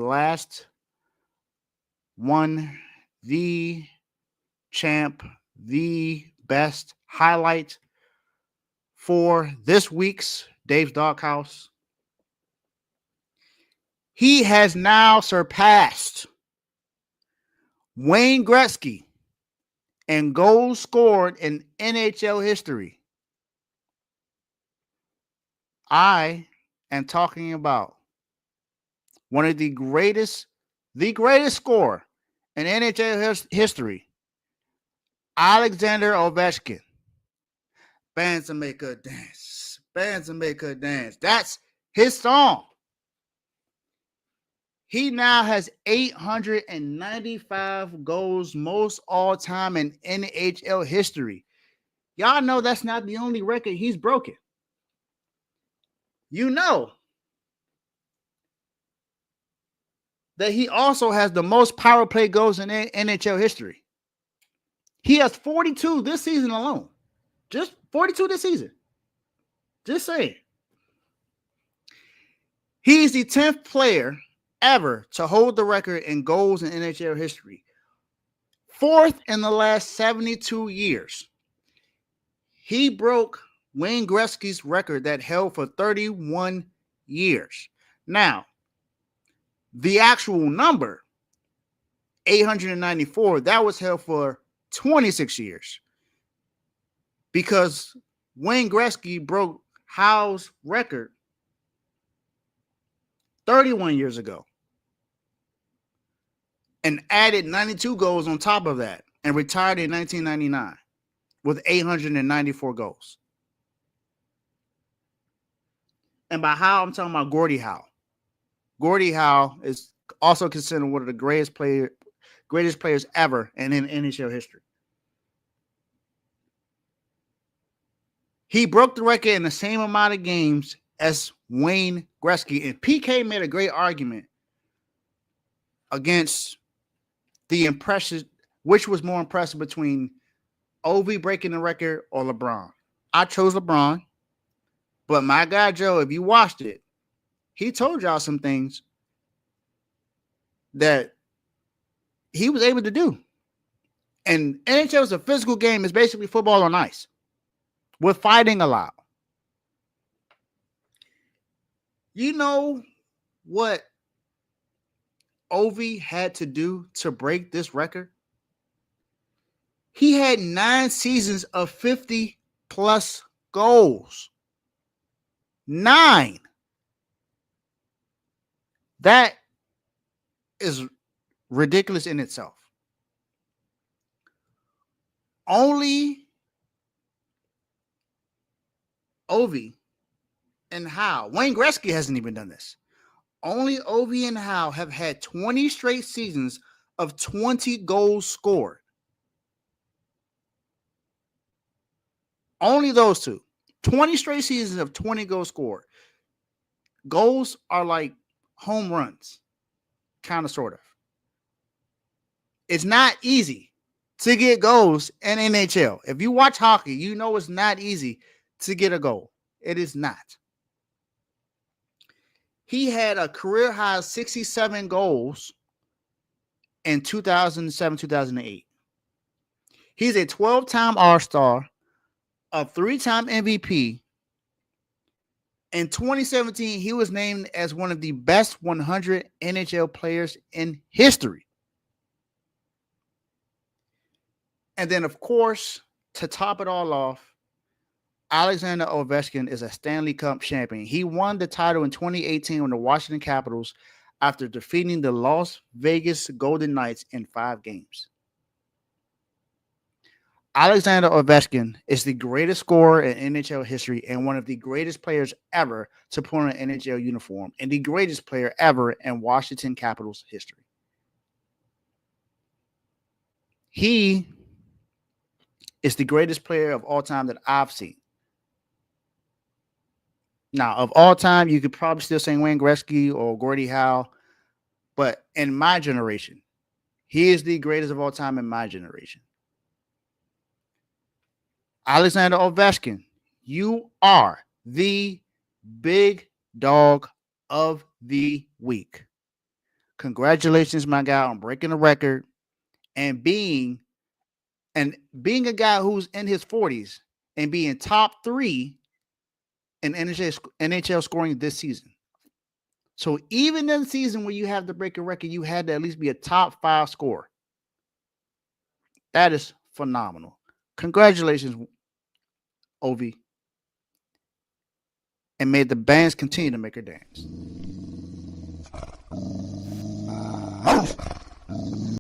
last one, the champ, the best highlight for this week's Dave's Doghouse. He has now surpassed Wayne Gretzky in goals scored in NHL history. I am talking about one of the greatest scorer in NHL history, Alexander Ovechkin. Bands and make her dance. Bands and make her dance. That's his song. He now has 895 goals, most all time in NHL history. Y'all know that's not the only record he's broken. You know that he also has the most power play goals in NHL history. He has 42 this season alone. Just 42 this season. Just saying. He's the 10th player ever to hold the record in goals in NHL history. 4th in the last 72 years. He broke Wayne Gretzky's record that held for 31 years. Now, the actual number, 894, that was held for 26 years. Because Wayne Gretzky broke Howe's record 31 years ago and added 92 goals on top of that and retired in 1999 with 894 goals. And by Howe, I'm talking about Gordie Howe. Gordie Howe is also considered one of the greatest players ever in NHL history. He broke the record in the same amount of games as Wayne Gretzky. And PK made a great argument against the impression, which was more impressive between Ovi breaking the record or LeBron. I chose LeBron, but my guy Joe, if you watched it, he told y'all some things that he was able to do. And NHL is a physical game. It's basically football on ice with fighting allowed. You know what Ovi had to do to break this record? He had 9 seasons of 50 plus goals. 9. That is ridiculous in itself. Only Ovi and Howe, Wayne Gretzky hasn't even done this. Only Ovi and Howe have had 20 straight seasons of 20 goals scored. Only those two. 20 straight seasons of 20 goals scored. Goals are like home runs. Kind of, sort of. It's not easy to get goals in NHL. If you watch hockey, you know it's not easy to get a goal. It is not. He had a career high 67 goals in 2007-2008. He's a 12-time All-Star, a 3-time MVP. In 2017, he was named as one of the best 100 NHL players in history. And then, of course, to top it all off, Alexander Ovechkin is a Stanley Cup champion. He won the title in 2018 with the Washington Capitals after defeating the Las Vegas Golden Knights in 5 games. Alexander Ovechkin is the greatest scorer in NHL history and one of the greatest players ever to put on an NHL uniform and the greatest player ever in Washington Capitals history. He is the greatest player of all time that I've seen. Now, of all time, you could probably still say Wayne Gretzky or Gordie Howe, but in my generation, he is the greatest of all time in my generation. Alexander Ovechkin, you are the big dog of the week. Congratulations, my guy, on breaking the record and being a guy who's in his 40s and being top 3 in NHL scoring this season. So even in the season where you have to break a record, you had to at least be a top 5 scorer. That is phenomenal. Congratulations, Ovi. And may the bands continue to make her dance.